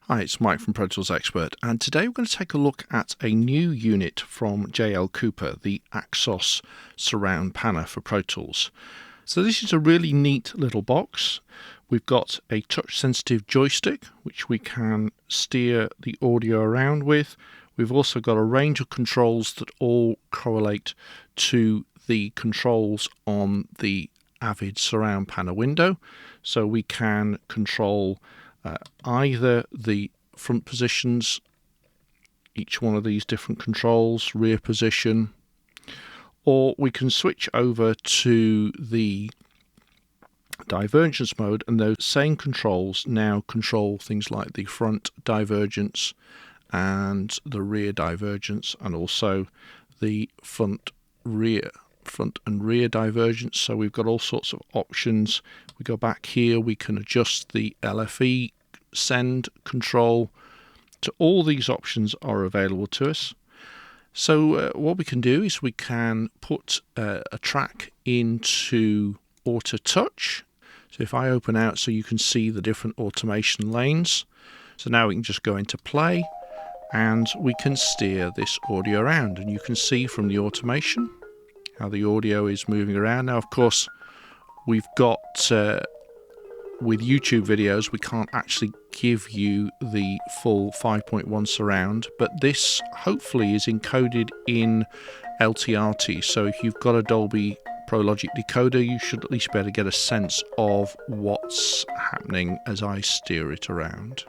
Hi, it's Mike from Pro Tools Expert, and today we're going to take a look at a new unit from JL Cooper, the AXOS Surround Panner for Pro Tools. So this is a really neat little box. We've got a touch-sensitive joystick, which we can steer the audio around with. We've also got a range of controls that all correlate to the controls on the Avid Surround Panner window. So we can control either the front positions, each one of these different controls, rear position, or we can switch over to the divergence mode, and those same controls now control things like the front divergence and the rear divergence, and also the front and rear divergence. So we've got all sorts of options. We go back here, we can adjust the LFE send control. So all these options are available to us. So what we can do is we can put a track into auto touch. So if I open out so you can see the different automation lanes. So now we can just go into play and we can steer this audio around, and you can see from the automation how the audio is moving around. Now of course we've got with YouTube videos we can't actually give you the full 5.1 surround, but this hopefully is encoded in LTRT, so if you've got a Dolby Pro Logic decoder you should at least be able to get a sense of what's happening as I steer it around.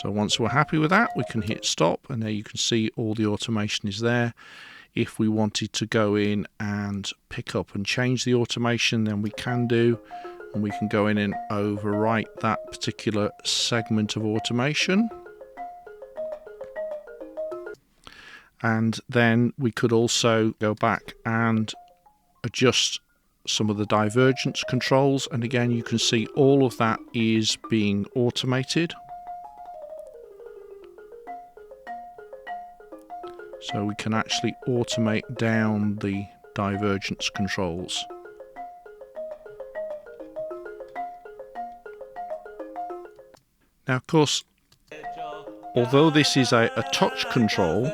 So once we're happy with that we can hit stop, and there you can see all the automation is there. If we wanted to go in and pick up and change the automation, then we can do, and we can go in and overwrite that particular segment of automation. And then we could also go back and adjust some of the divergence controls, and again you can see all of that is being automated. So we can actually automate down the divergence controls. Now of course, although this is a touch control,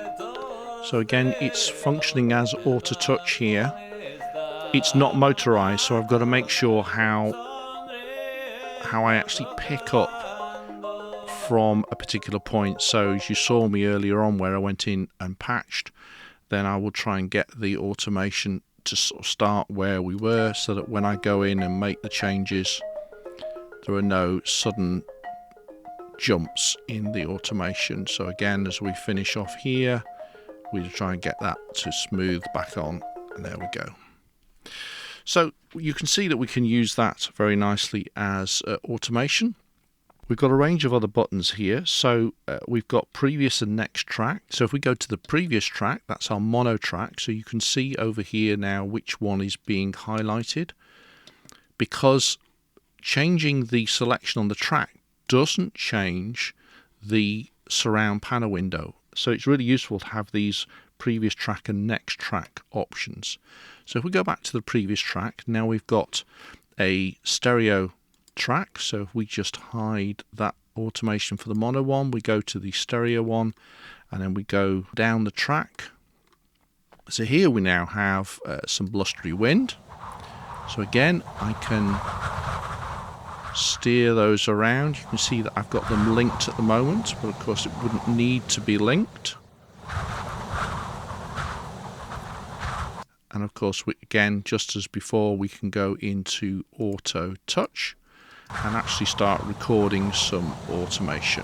so again it's functioning as auto touch here, it's not motorized, so I've got to make sure how I actually pick up from a particular point. So as you saw me earlier on where I went in and patched, then I will try and get the automation to sort of start where we were, so that when I go in and make the changes there are no sudden jumps in the automation. So again, as we finish off here, we try and get that to smooth back on, and there we go. So you can see that we can use that very nicely as automation. We've got a range of other buttons here. So we've got previous and next track. So if we go to the previous track, that's our mono track. So you can see over here now which one is being highlighted, because changing the selection on the track doesn't change the surround panel window. So it's really useful to have these previous track and next track options. So if we go back to the previous track, now we've got a stereo track. So if we just hide that automation for the mono one, we go to the stereo one, and then we go down the track. So here we now have some blustery wind. So again I can steer those around. You can see that I've got them linked at the moment, but of course it wouldn't need to be linked. And of course again, just as before, we can go into auto touch and actually start recording some automation.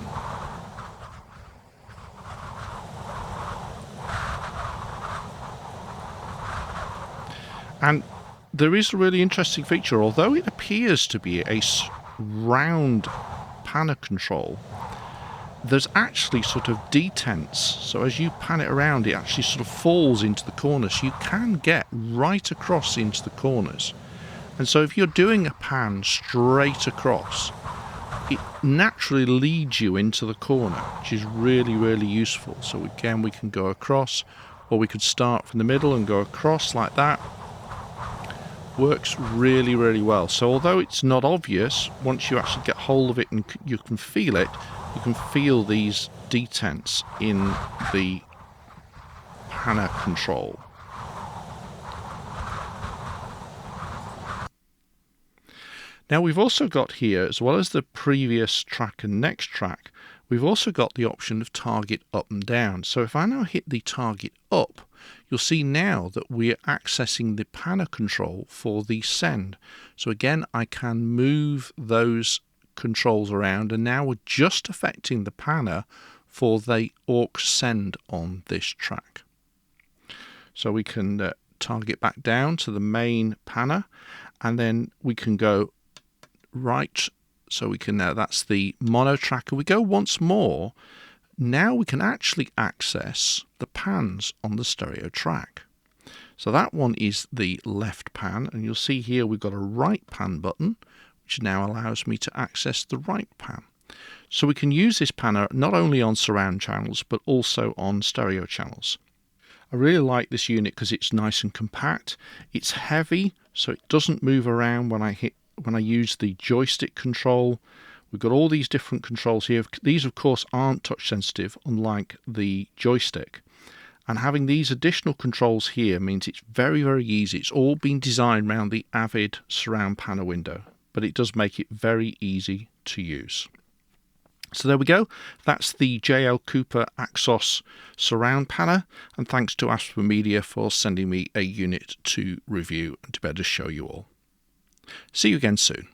And there is a really interesting feature. Although it appears to be a round panner control, there's actually sort of detents. So as you pan it around, it actually sort of falls into the corners. So you can get right across into the corners. And so if you're doing a pan straight across, it naturally leads you into the corner, which is really, really useful. So again, we can go across, or we could start from the middle and go across like that. works really, really well. So although it's not obvious, once you actually get hold of it and you can feel it, you can feel these detents in the panner control. Now we've also got here, as well as the previous track and next track, we've also got the option of target up and down. So if I now hit the target up, you'll see now that we're accessing the panner control for the send. So again, I can move those controls around, and now we're just affecting the panner for the aux send on this track. So we can target back down to the main panner, and then we can go right, so we can now, that's the mono tracker. We go once more. Now we can actually access the pans on the stereo track. So that one is the left pan, and you'll see here we've got a right pan button, which now allows me to access the right pan. So we can use this panner not only on surround channels but also on stereo channels. I really like this unit because it's nice and compact. It's heavy, so it doesn't move around when I use the joystick control. We've got all these different controls here. These of course aren't touch sensitive, unlike the joystick. And having these additional controls here means it's very, very easy. It's all been designed around the Avid surround panner window, but it does make it very easy to use. So there we go. That's the JL Cooper AXOS surround panner, and thanks to Asper Media for sending me a unit to review and to be able to show you all. See you again soon.